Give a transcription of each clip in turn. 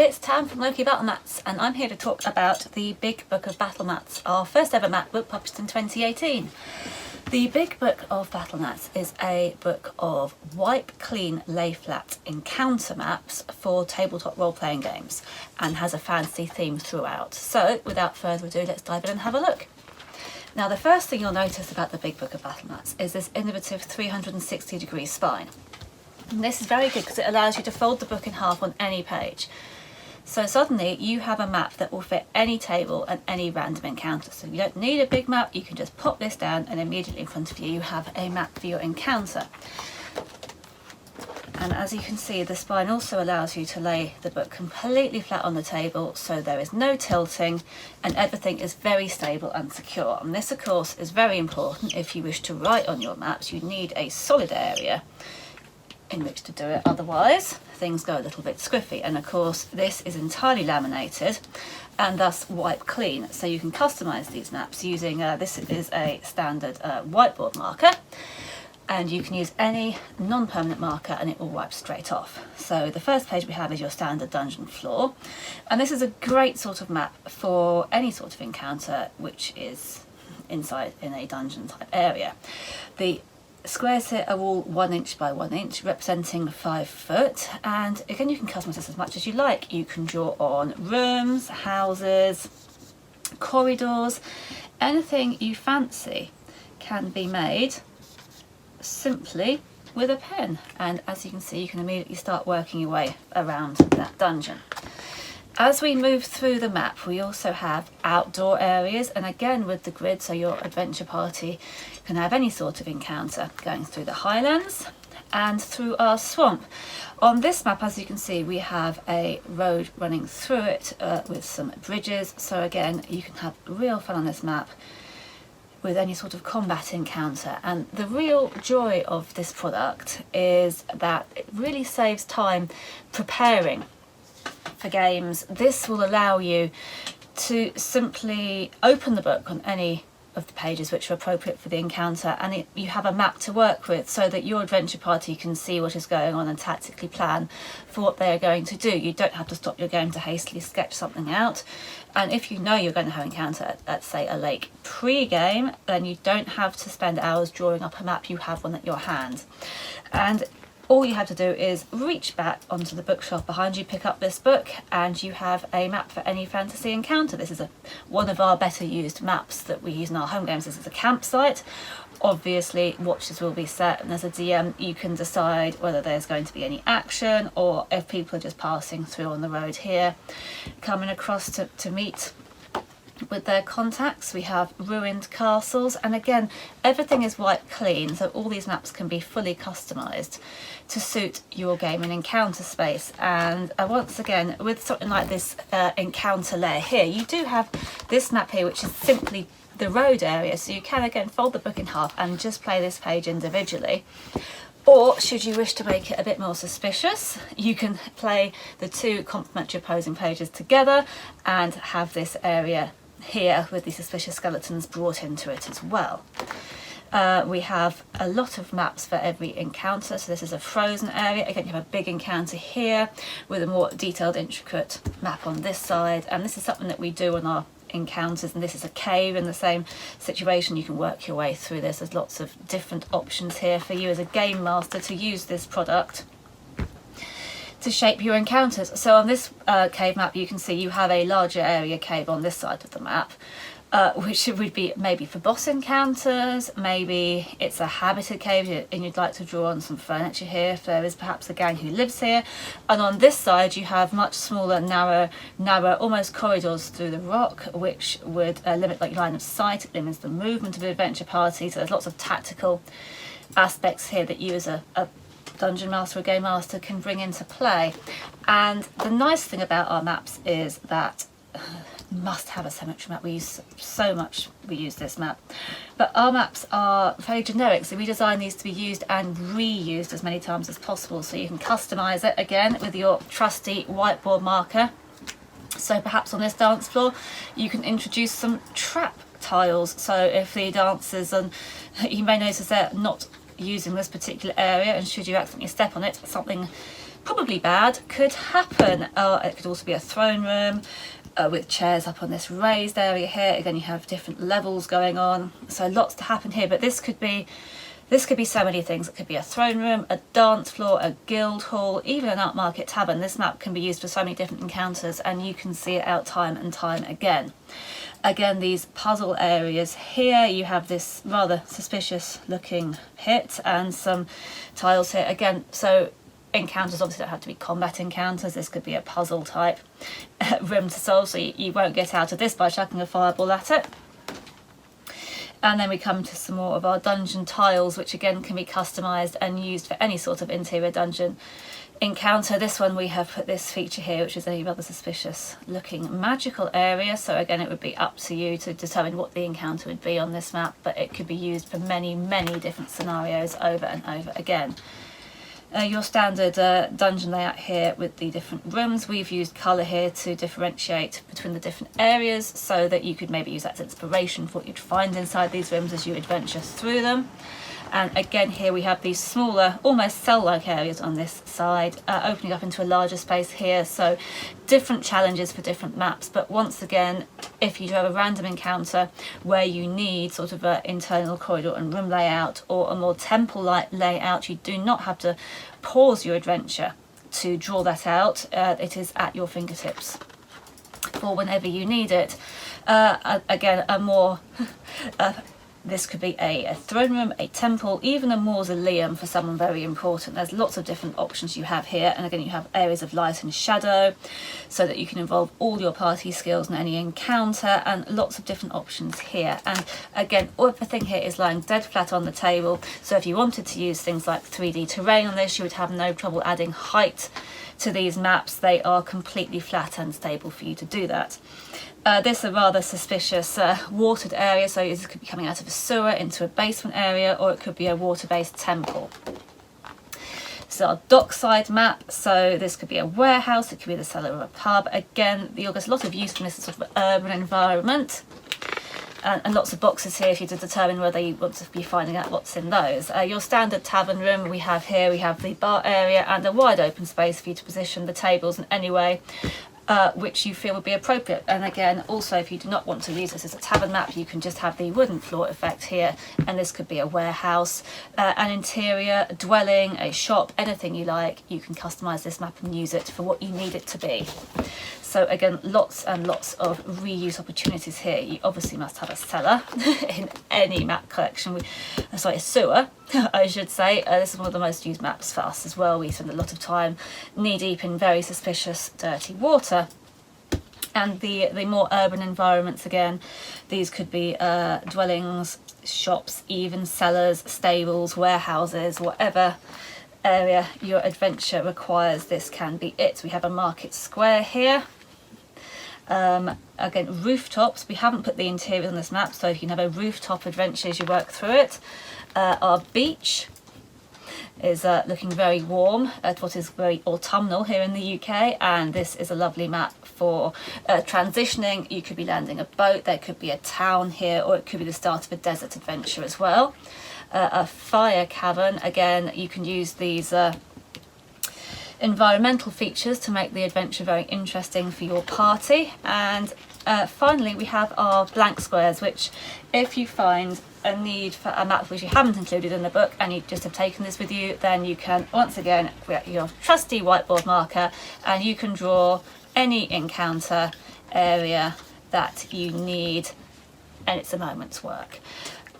it's Tam from Loki Battle Mats, and I'm here to talk about the Big Book of Battle Mats, our first ever mat book published in 2018. The Big Book of Battle Mats is a book of wipe clean lay flat encounter maps for tabletop role-playing games and has a fantasy theme throughout. So without further ado, let's dive in and have a look. Now, the first thing you'll notice about the Big Book of Battle Mats is this innovative 360-degree spine. And this is very good because it allows you to fold the book in half on any page. So suddenly you have a map that will fit any table and any random encounter. So you don't need a big map, you can just pop this down and immediately in front of you, you have a map for your encounter. And as you can see, the spine also allows you to lay the book completely flat on the table, so there is no tilting and everything is very stable and secure. And this, of course, is very important if you wish to write on your maps. You need a solid area in which to do it, otherwise things go a little bit squiffy. And of course this is entirely laminated and thus wipe clean, so you can customize these maps using this is a standard whiteboard marker, and you can use any non-permanent marker and it will wipe straight off. So the first page we have is your standard dungeon floor, and this is a great sort of map for any sort of encounter which is inside in a dungeon type area. The squares here are all 1 inch by 1 inch, representing 5 foot, and again you can customize this as much as you like. You can draw on rooms, houses, corridors, anything you fancy can be made simply with a pen, and as you can see you can immediately start working your way around that dungeon. As we move through the map, we also have outdoor areas, and again with the grid, so your adventure party can have any sort of encounter going through the highlands and through our swamp. On this map, as you can see, we have a road running through it with some bridges, so again you can have real fun on this map with any sort of combat encounter. And the real joy of this product is that it really saves time preparing for games. This will allow you to simply open the book on any of the pages which are appropriate for the encounter, and you have a map to work with so that your adventure party can see what is going on and tactically plan for what they are going to do. You don't have to stop your game to hastily sketch something out, and if you know you're going to have an encounter at say a lake pre-game, then you don't have to spend hours drawing up a map. You have one at your hand, and all you have to do is reach back onto the bookshelf behind you, pick up this book, and you have a map for any fantasy encounter. This is one of our better used maps that we use in our home games. This is a campsite. Obviously watches will be set, and as a DM you can decide whether there's going to be any action or if people are just passing through on the road here, coming across to meet with their contacts. We have ruined castles, and again everything is wiped clean, so all these maps can be fully customized to suit your game and encounter space. And once again, with something like this encounter layer here, you do have this map here which is simply the road area, so you can again fold the book in half and just play this page individually. Or should you wish to make it a bit more suspicious, you can play the two complementary opposing pages together and have this area here with the suspicious skeletons brought into it as well. We have a lot of maps for every encounter. So this is a frozen area. Again, you have a big encounter here with a more detailed, intricate map on this side. And this is something that we do on our encounters, and this is a cave in the same situation. You can work your way through this. There's lots of different options here for you as a game master to use this product to shape your encounters. So on this cave map, you can see you have a larger area cave on this side of the map, which would be maybe for boss encounters. Maybe it's a habited cave and you'd like to draw on some furniture here if there is perhaps a gang who lives here. And on this side you have much smaller, narrow almost corridors through the rock, which would limit like line of sight. It limits the movement of the adventure party, so there's lots of tactical aspects here that you as a dungeon master or game master can bring into play. And the nice thing about our maps is that must have a symmetry map. We use this map, but our maps are very generic, so we design these to be used and reused as many times as possible, so you can customize it again with your trusty whiteboard marker. So perhaps on this dance floor you can introduce some trap tiles, so if the dancers, and you may notice they're not using this particular area, and should you accidentally step on it, something probably bad, could happen. It could also be a throne room with chairs up on this raised area here. Again, you have different levels going on, so lots to happen here. But this could be so many things. It could be a throne room, a dance floor, a guild hall, even an upmarket tavern. This map can be used for so many different encounters, and you can see it out time and time again. Again, these puzzle areas here, you have this rather suspicious looking pit and some tiles here. Again, so encounters obviously don't have to be combat encounters. This could be a puzzle type room to solve, so you won't get out of this by chucking a fireball at it. And then we come to some more of our dungeon tiles, which again can be customised and used for any sort of interior dungeon encounter. This one we have put this feature here, which is a rather suspicious looking magical area. So again, it would be up to you to determine what the encounter would be on this map, but it could be used for many, many different scenarios over and over again. Your standard dungeon layout here with the different rooms. We've used colour here to differentiate between the different areas so that you could maybe use that as inspiration for what you'd find inside these rooms as you adventure through them. And again, here we have these smaller, almost cell-like areas on this side, opening up into a larger space here. So different challenges for different maps. But once again, if you do have a random encounter where you need sort of an internal corridor and room layout or a more temple-like layout, you do not have to pause your adventure to draw that out. It is at your fingertips for whenever you need it. Again, a more... this could be a throne room, a temple, even a mausoleum for someone very important. There's lots of different options you have here. And again, you have areas of light and shadow so that you can involve all your party skills in any encounter, and lots of different options here. And again, everything here is lying dead flat on the table. So if you wanted to use things like 3D terrain on this, you would have no trouble adding height to these maps. They are completely flat and stable for you to do that. This is a rather suspicious watered area, so this could be coming out of a sewer into a basement area, or it could be a water-based temple. This is our dockside map, so this could be a warehouse, it could be the cellar of a pub. Again, you'll get a lot of use from this sort of urban environment. And lots of boxes here if you to determine whether you want to be finding out what's in those. Your standard tavern room we have here, we have the bar area and a wide open space for you to position the tables in any way which you feel would be appropriate. And again, also if you do not want to use this as a tavern map, you can just have the wooden floor effect here, and this could be a warehouse, an interior, a dwelling, a shop, anything you like. You can customise this map and use it for what you need it to be. So again, lots and lots of reuse opportunities here. You obviously must have a cellar in any map collection. Sorry, a sewer, I should say. This is one of the most used maps for us as well. We spend a lot of time knee-deep in very suspicious, dirty water. And the more urban environments, again, these could be dwellings, shops, even cellars, stables, warehouses, whatever area your adventure requires, this can be it. We have a market square here. Again, rooftops. We haven't put the interior on this map, so you can have a rooftop adventure as you work through it. Our beach is looking very warm at what is very autumnal here in the UK, and this is a lovely map for transitioning. You could be landing a boat, there could be a town here, or it could be the start of a desert adventure as well. A fire cavern, again, you can use these environmental features to make the adventure very interesting for your party. And finally we have our blank squares, which if you find a need for a map which you haven't included in the book and you just have taken this with you, then you can once again create your trusty whiteboard marker and you can draw any encounter area that you need, and it's a moment's work.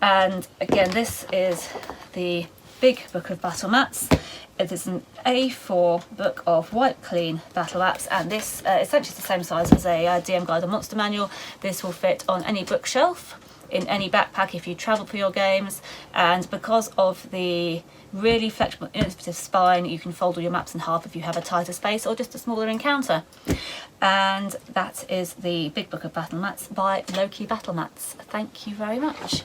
And again, this is the Big Book of Battle Mats. It is an A4 book of white clean battle maps, and this essentially is the same size as a DM Guide or Monster Manual. This will fit on any bookshelf, in any backpack if you travel for your games, and because of the really flexible, innovative spine, you can fold all your maps in half if you have a tighter space or just a smaller encounter. And that is the Big Book of Battle Mats by Loki Battle Mats. Thank you very much.